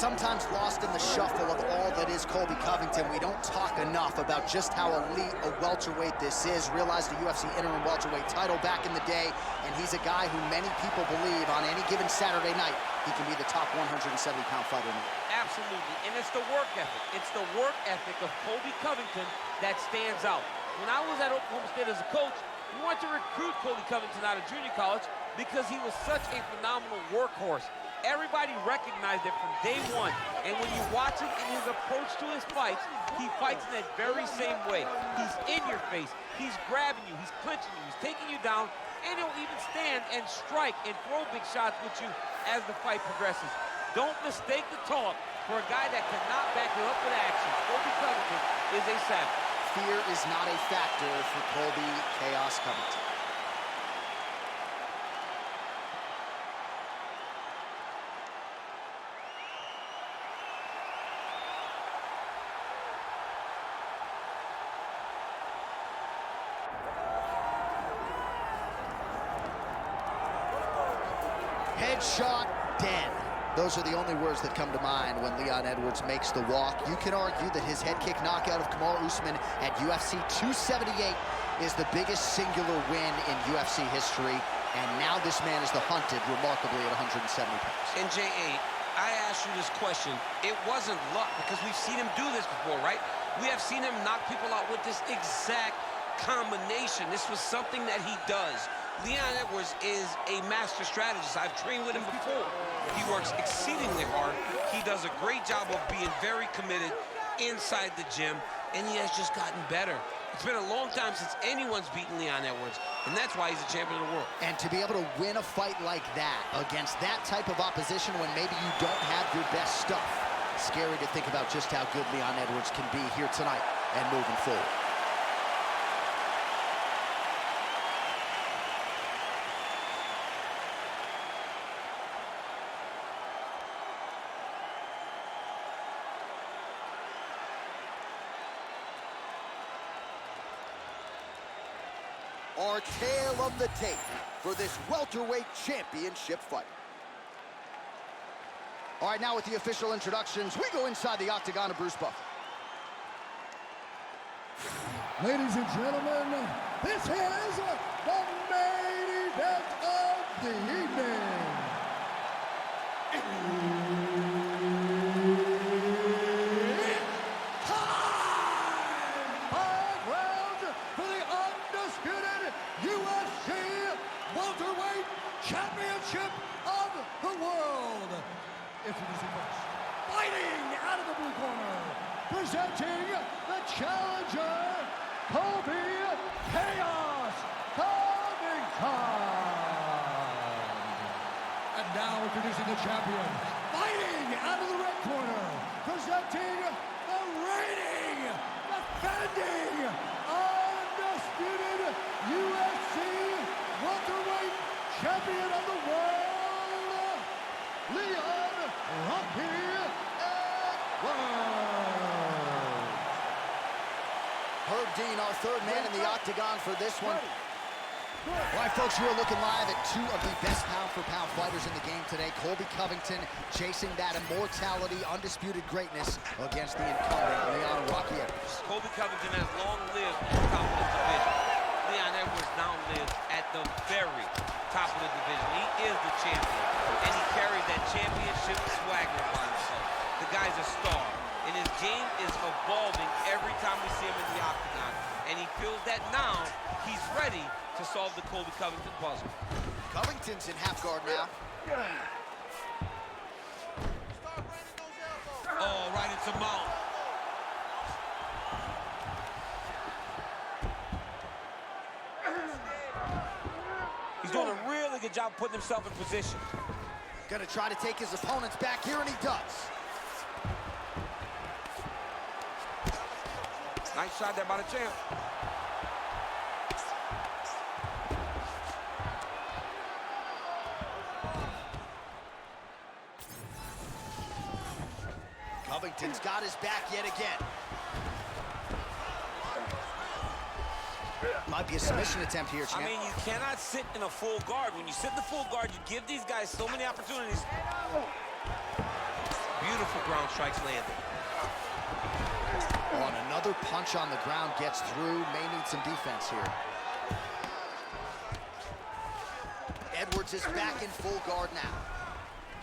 sometimes lost in the shuffle of all that is Colby Covington. We don't talk enough about just how elite a welterweight this is. Realized the UFC interim welterweight title back in the day, and he's a guy who many people believe on any given Saturday night he can be the top 170-pound fighter in the world. Absolutely, and it's the work ethic. It's the work ethic of Colby Covington that stands out. When I was at Oklahoma State as a coach, we wanted to recruit Colby Covington out of junior college because he was such a phenomenal workhorse. Everybody recognized it from day one, and when you watch him in his approach to his fights, he fights in that very same way. He's in your face, he's grabbing you, he's clinching you, he's taking you down, and he'll even stand and strike and throw big shots with you as the fight progresses. Don't mistake the talk for a guy that cannot back it up with action. Colby Covington is a savage. Fear is not a factor for Colby Chaos Covington. Headshot dead. Those are the only words that come to mind when Leon Edwards makes the walk. You can argue that his head kick knockout of Kamaru Usman at UFC 278 is the biggest singular win in UFC history, and now this man is the hunted remarkably at 170 pounds. And J.A., I asked you this question. It wasn't luck, because we've seen him do this before, right? We have seen him knock people out with this exact combination. This was something that he does. Leon Edwards is a master strategist. I've trained with him before. He works exceedingly hard. He does a great job of being very committed inside the gym, and he has just gotten better. It's been a long time since anyone's beaten Leon Edwards, and that's why he's a champion of the world. And to be able to win a fight like that against that type of opposition when maybe you don't have your best stuff, scary to think about just how good Leon Edwards can be here tonight and moving forward. Our tale of the tape for this welterweight championship fight. All right, now with the official introductions, we go inside the octagon of Bruce Buffer. Ladies and gentlemen, this is the main event of the evening. Championship of the world. Introducing first, fighting out of the blue corner, presenting the challenger, Colby Chaos Covington. And now introducing the champion, fighting out of the red corner, presenting the reigning, defending, undisputed UFC welterweight champion of the world, Leon "Rocky" Edwards. Herb Dean, our third man in the octagon for this one. All right, folks, you are looking live at two of the best pound-for-pound fighters in the game today. Colby Covington chasing that immortality, undisputed greatness against the incumbent, Leon "Rocky" Edwards. Colby Covington has long lived on top of this division. Leon Edwards now lives at the very top of the division. He is the champion, and he carries that championship swagger upon himself. The guy's a star, and his game is evolving every time we see him in the octagon, and he feels that now he's ready to solve the Colby Covington puzzle. Covington's in half guard now. Oh, right into mount. He's doing a really good job putting himself in position. Gonna try to take his opponents back here, and he does. Nice shot there by the champ. Covington's got his back yet again. Might be a submission attempt here, champ. I mean, you cannot sit in a full guard. When you sit in the full guard, you give these guys so many opportunities. Beautiful ground strikes landed. Oh, and another punch on the ground gets through. May need some defense here. Edwards is back in full guard now.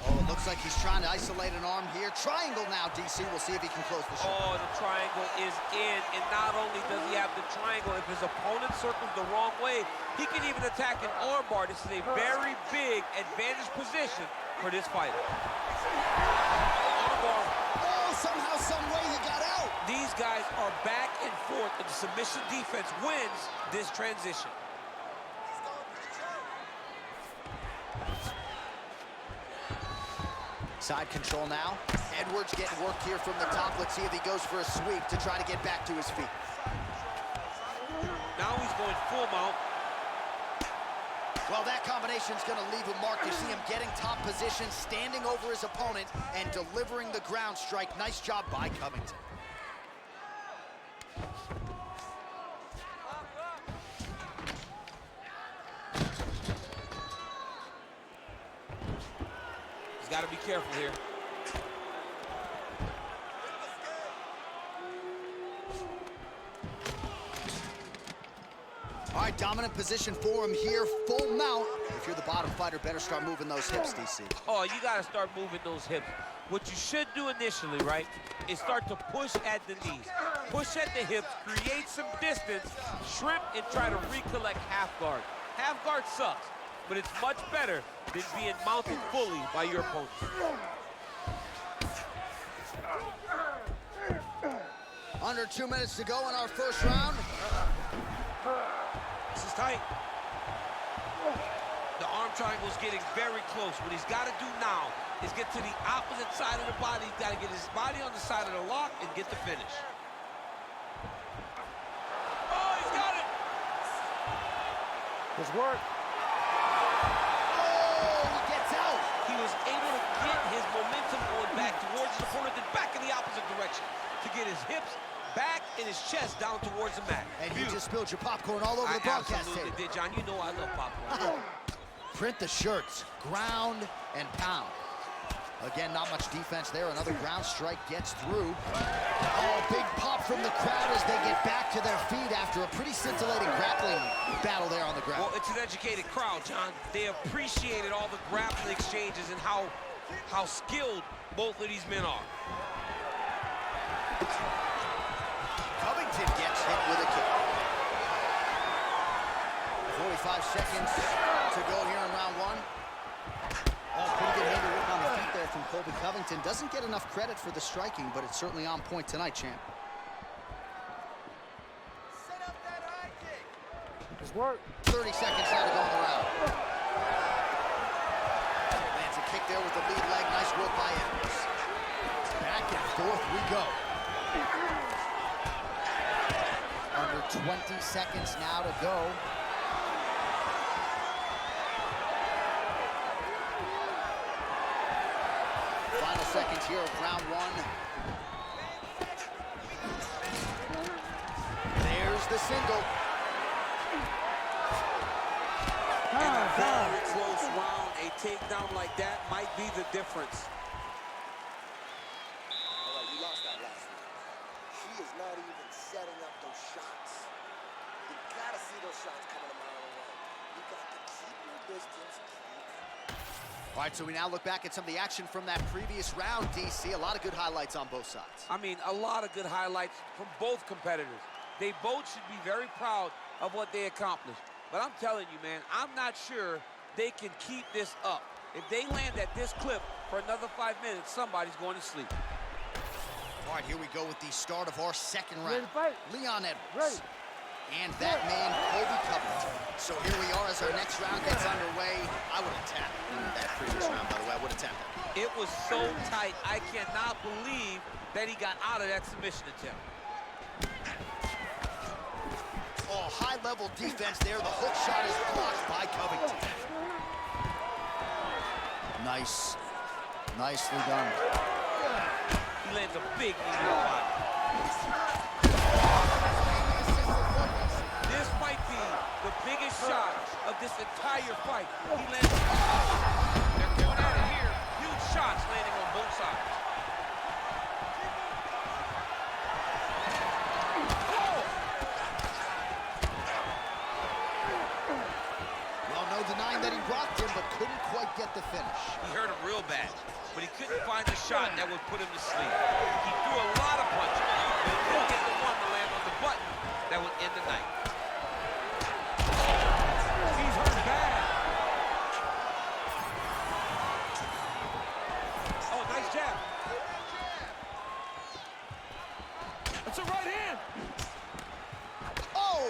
Oh, it looks like he's trying to isolate an arm here. Triangle now, DC. We'll see if he can close the shot. Oh, the triangle is in, and not only does he have the triangle, if his opponent circles the wrong way, he can even attack an arm bar. This is a very big advantage position for this fighter. Arm bar. Oh, somehow, some way he got out. These guys are back and forth, and the submission defense wins this transition. Side control now. Edwards getting worked here from the top. Let's see if he goes for a sweep to try to get back to his feet. Now he's going full mount. Well, that combination's going to leave a mark. You see him getting top position, standing over his opponent, and delivering the ground strike. Nice job by Covington. He's got to be careful here. All right, dominant position for him here, full mount. If you're the bottom fighter, better start moving those hips, DC. Oh, you got to start moving those hips. What you should do initially, right, is start to push at the knees. Push at the hips, create some distance, shrimp, and try to recollect half guard. Half guard sucks, but it's much better than being mounted fully by your opponent. Under 2 minutes to go in our first round. This is tight. The arm triangle is getting very close. What he's got to do now is get to the opposite side of the body. He's got to get his body on the side of the lock and get the finish. Oh, he's got it! His work. Oh, he gets out. He was able to get his momentum going back towards his opponent, then back in the opposite direction to get his hips back and his chest down towards the mat. And you just spilled your popcorn all over the broadcast absolutely table. did, John. You know I love popcorn. Print the shirts, ground and pound. Again, not much defense there. Another ground strike gets through. Oh, big pop from the crowd as they get back to their feet after a pretty scintillating grappling battle there on the ground. Well, it's an educated crowd, John. They appreciated all the grappling exchanges and how skilled both of these men are. Covington gets hit with a kick. 45 seconds to go here in round one. Oh, pretty good handiwork on the feet there from Colby Covington. Doesn't get enough credit for the striking, but it's certainly on point tonight, champ. Set up that high kick. His work. 30 seconds now to go in the round. Lands a kick there with the lead leg. Nice work by Edwards. Back and forth we go. Under 20 seconds now to go. Final seconds here of round one. There's the single. In a very close round, a takedown like that might be the difference. All right, you lost that last one. She is not even setting up those shots. You gotta see those shots coming a mile away. You got to keep your distance. All right, so we now look back at some of the action from that previous round, DC. A lot of good highlights on both sides. I mean, a lot of good highlights from both competitors. They both should be very proud of what they accomplished. But I'm telling you, man, I'm not sure they can keep this up. If they land at this clip for another 5 minutes, somebody's going to sleep. All right, here we go with the start of our second round. Ready to fight? Leon Edwards. Ready. And that man, Colby Covington. So here we are as our next round gets underway. I would have tapped in that previous round, by the way. I would have tapped it. It was so tight, I cannot believe that he got out of that submission attempt. Oh, high-level defense there. The hook shot is blocked by Covington. Nice. Nicely done. He lands a big knee to the body. This might be the biggest shot of this entire fight. He lands. They're going at it here. Huge shots landing on both sides. get the finish. He hurt him real bad, but he couldn't find the shot that would put him to sleep. He threw a lot of punches, but he couldn't get the one to land on the button that would end the night. He's hurt bad. Oh, nice jab. That's a right hand. Oh!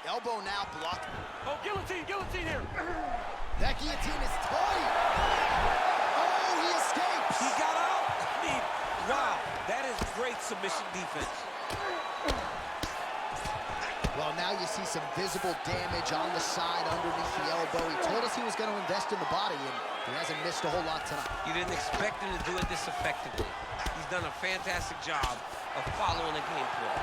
Elbow now blocked. Oh, guillotine here. That guillotine is tight. Oh, he escapes. He got out. I mean, wow, that is great submission defense. Well, now you see some visible damage on the side underneath the elbow. He told us he was going to invest in the body, and he hasn't missed a whole lot tonight. You didn't expect him to do it this effectively. He's done a fantastic job of following the game plan.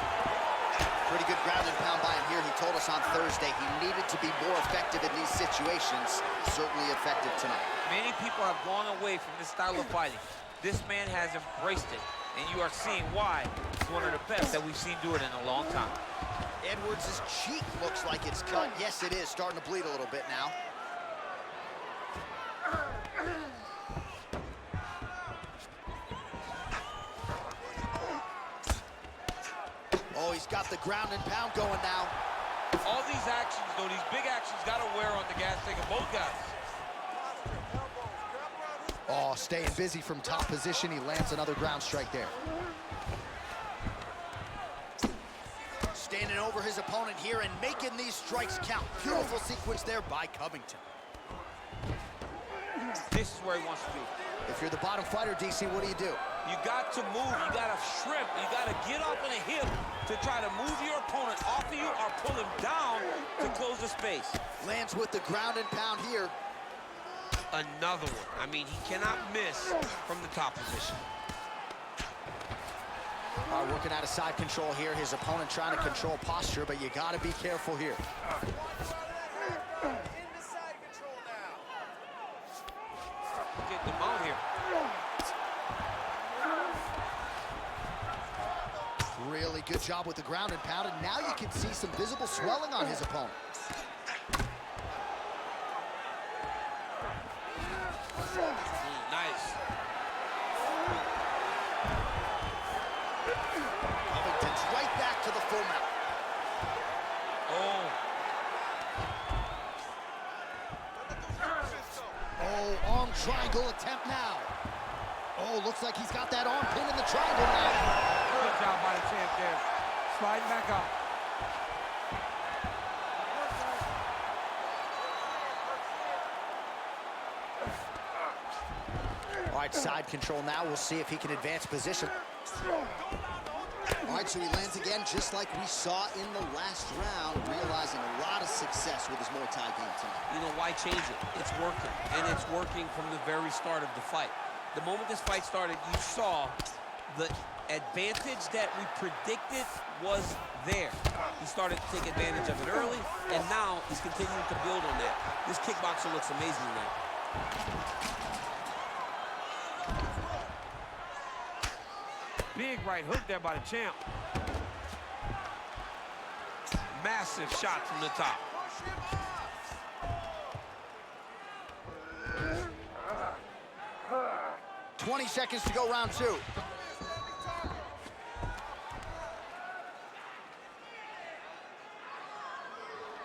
Pretty good ground and pound by him here. He told us on Thursday he needed to be more effective in these situations. Certainly effective tonight. Many people have gone away from this style of fighting. This man has embraced it, and you are seeing why he's one of the best that we've seen do it in a long time. Edwards' cheek looks like it's cut. Yes, it is. Starting to bleed a little bit now. Oh, he's got the ground and pound going now. All these actions, though, these big actions, got to wear on the gas tank of both guys. Oh, staying busy from top position. He lands another ground strike there. Standing over his opponent here and making these strikes count. Beautiful sequence there by Covington. This is where he wants to be. If you're the bottom fighter, DC, what do? You got to move. You got to shrimp. You got to get up on a hip to try to move your opponent off of you or pull him down to close the space. Lands with the ground and pound here. Another one. I mean, he cannot miss from the top position. Working out of side control here. His opponent trying to control posture, but you got to be careful here. Get them out here. Really good job with the ground and pound, and now you can see some visible swelling on his opponent. Nice. Covington's right back to the full mount. Oh, arm triangle attempt now. Oh, looks like he's got that arm pin in the triangle now. Good job by the champ there. Sliding back up. All right, side control now. We'll see if he can advance position. All right, so he lands again just like we saw in the last round, realizing a lot of success with his Muay Thai game tonight. You know, why change it? It's working, and it's working from the very start of the fight. The moment this fight started, you saw the advantage that we predicted was there. He started to take advantage of it early, and now he's continuing to build on that. This kickboxer looks amazing tonight. Big right hook there by the champ. Massive shot from the top. $20 seconds to go, round two.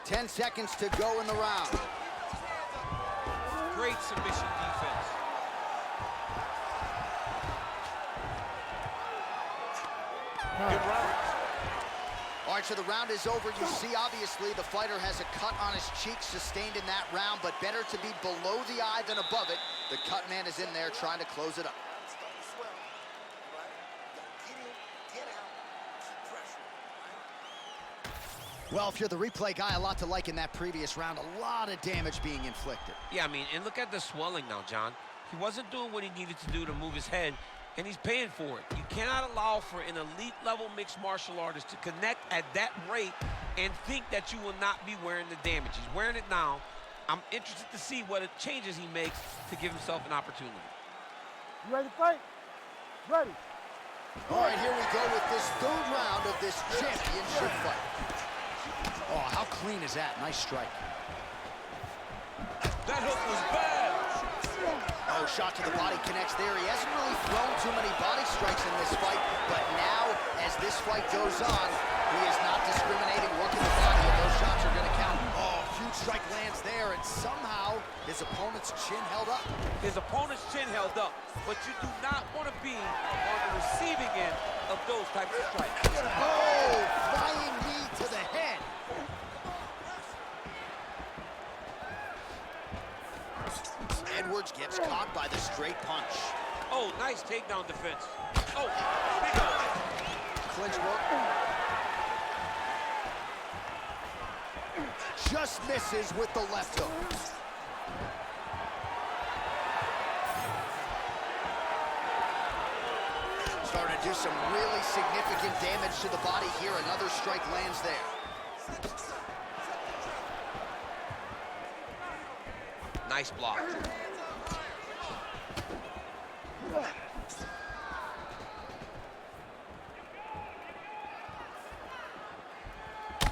$10 seconds to go in the round. Great submission defense. Good round. All right, so the round is over. You see, obviously, the fighter has a cut on his cheek sustained in that round, but better to be below the eye than above it. The cut man is in there trying to close it up. Well, if you're the replay guy, a lot to like in that previous round. A lot of damage being inflicted. Yeah, I mean, and look at the swelling now, John. He wasn't doing what he needed to do to move his head, and he's paying for it. You cannot allow for an elite-level mixed martial artist to connect at that rate and think that you will not be wearing the damage. He's wearing it now. I'm interested to see what changes he makes to give himself an opportunity. You ready to fight? Ready. All right, here we go with this third round of this championship fight. Oh, how clean is that? Nice strike. That hook was bad. Oh, shot to the body connects there. He hasn't really thrown too many body strikes in this fight, but now, as this fight goes on, he is not discriminating, working the body, and those shots are going to count. Oh, huge strike lands there, and somehow his opponent's chin held up. His opponent's chin held up, but you do not want to be on the receiving end of those types of strikes. Oh, flying knee to the head. Edwards gets caught by the straight punch. Oh, nice takedown defense. Oh, big one. Clinch work. Just misses with the left hook. Starting to do some really significant damage to the body here. Another strike lands there. Nice block.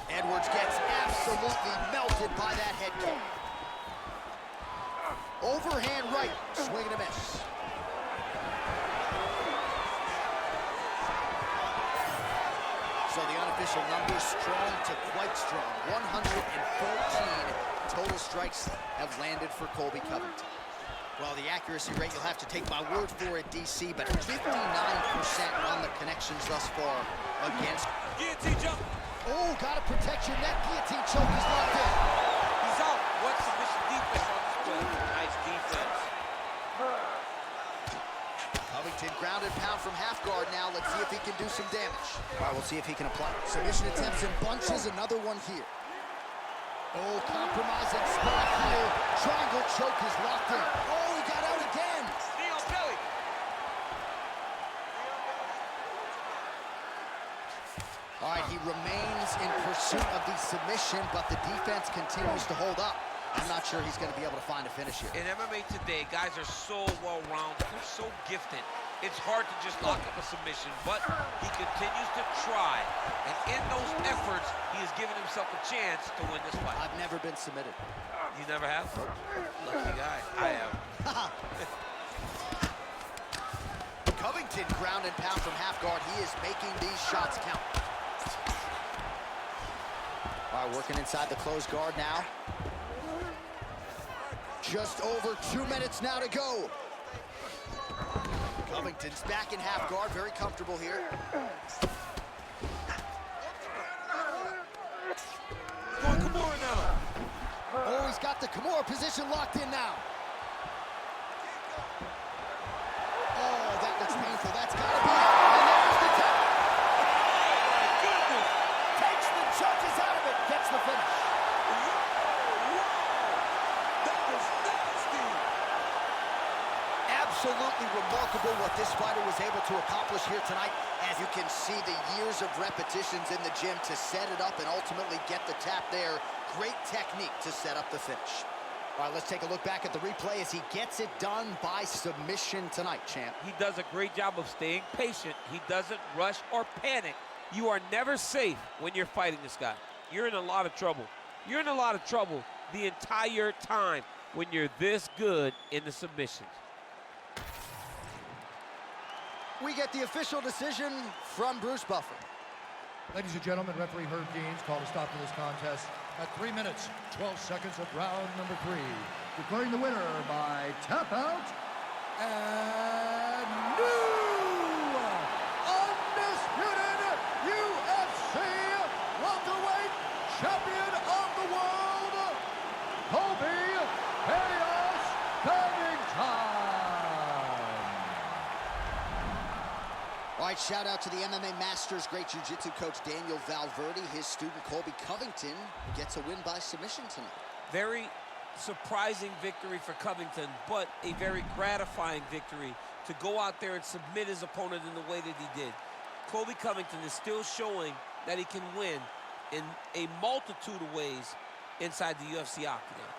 Edwards gets absolutely melted by that head kick. Overhand right, swing and a miss. So the unofficial numbers strong to quite strong. 114 total strikes have landed for Colby Covington. Well, the accuracy rate, you'll have to take my word for it, DC, but 59% on the connections thus far against. Guillotine jump. Oh, gotta protect your neck. Guillotine choke is locked in. He's out. What submission defense on this play? Nice defense. Covington ground and pound from half guard now. Let's see if he can do some damage. All right, we'll see if he can apply. Submission attempts in bunches, another one here. Oh, compromising spot here. Triangle choke is locked in. Oh, he got out again. Knee on belly. All right, he remains in pursuit of the submission, but the defense continues to hold up. I'm not sure he's going to be able to find a finish here. In MMA today, guys are so well-rounded. They're so gifted. It's hard to just lock up a submission, but he continues to try. And in those efforts, he has given himself a chance to win this fight. I've never been submitted. You never have? Lucky guy. I have. Covington ground and pound from half guard. He is making these shots count. All right, working inside the closed guard now. Just over 2 minutes now to go. Covington's back in half guard, very comfortable here. Going Kimura now. Oh, he's got the Kimura position locked in now. Oh, that looks painful. That's got to be it. And there's the tap. Oh, my goodness. Takes the judges out of it. Gets the finish. Absolutely remarkable what this fighter was able to accomplish here tonight. As you can see, the years of repetitions in the gym to set it up and ultimately get the tap there. Great technique to set up the finish. All right, let's take a look back at the replay as he gets it done by submission tonight, champ. He does a great job of staying patient. He doesn't rush or panic. You are never safe when you're fighting this guy. You're in a lot of trouble. You're in a lot of trouble the entire time when you're this good in the submissions. We get the official decision from Bruce Buffer. Ladies and gentlemen, referee Herb Gaines called a stop to this contest at 3 minutes, 12 seconds of round number 3. Declaring the winner by tap out and new undisputed UFC welterweight champion of the world, Colby Covington. All right, shout out to the MMA Masters great jiu-jitsu coach Daniel Valverde. His student Colby Covington gets a win by submission tonight. Very surprising victory for Covington, but a very gratifying victory to go out there and submit his opponent in the way that he did. Colby Covington is still showing that he can win in a multitude of ways inside the UFC octagon.